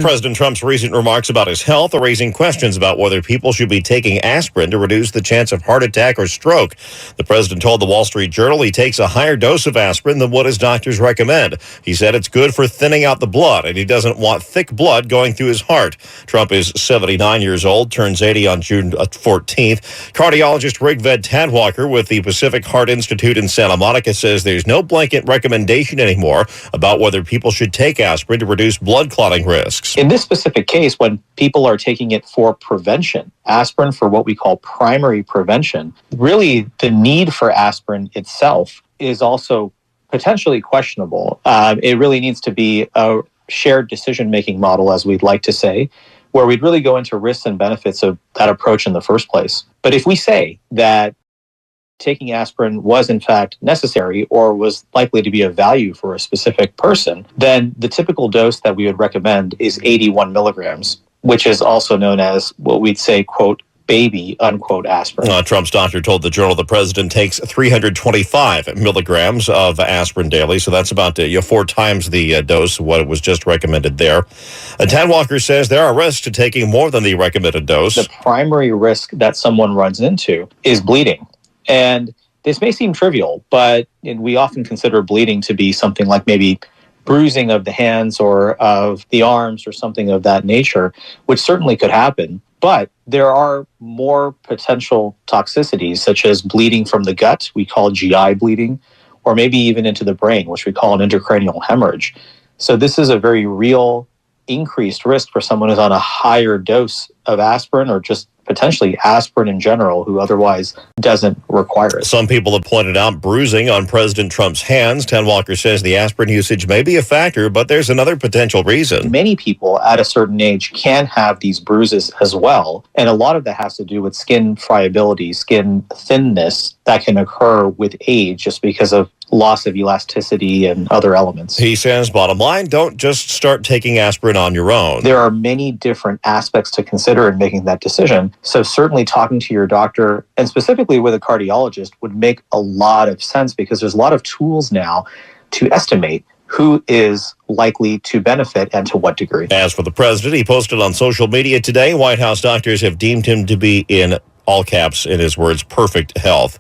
President Trump's recent remarks about his health are raising questions about whether people should be taking aspirin to reduce the chance of heart attack or stroke. The president told the Wall Street Journal he takes a higher dose of aspirin than what his doctors recommend. He said it's good for thinning out the blood, and he doesn't want thick blood going through his heart. Trump is 79 years old, turns 80 on June 14th. Cardiologist Rig Ved Tadwalker with the Pacific Heart Institute in Santa Monica says there's no blanket recommendation anymore about whether people should take aspirin to reduce blood clotting risks. In this specific case, when people are taking it for prevention, aspirin for what we call primary prevention, really the need for aspirin itself is also potentially questionable. It really needs to be a shared decision-making model, as we'd like to say, where we'd really go into risks and benefits of that approach in the first place. But if we say that taking aspirin was in fact necessary or was likely to be of value for a specific person, then the typical dose that we would recommend is 81 milligrams, which is also known as what we'd say, quote, baby, unquote, aspirin. Trump's doctor told the Journal the president takes 325 milligrams of aspirin daily, so that's about 4 times the dose of what it was just recommended there. Tadwalker says there are risks to taking more than the recommended dose. The primary risk that someone runs into is bleeding. And this may seem trivial, but we often consider bleeding to be something like maybe bruising of the hands or of the arms or something of that nature, which certainly could happen. But there are more potential toxicities, such as bleeding from the gut, we call GI bleeding, or maybe even into the brain, which we call an intracranial hemorrhage. So this is a very real increased risk for someone who's on a higher dose of aspirin or just potentially aspirin in general, who otherwise doesn't require it. Some people have pointed out bruising on President Trump's hands. Tadwalker says the aspirin usage may be a factor, but there's another potential reason. Many people at a certain age can have these bruises as well, and a lot of that has to do with skin friability, skin thinness that can occur with age just because of loss of elasticity and other elements. He says, bottom line, don't just start taking aspirin on your own. There are many different aspects to consider in making that decision. So certainly talking to your doctor, and specifically with a cardiologist, would make a lot of sense because there's a lot of tools now to estimate who is likely to benefit and to what degree. As for the president, he posted on social media today, White House doctors have deemed him to be in all caps, in his words, perfect health.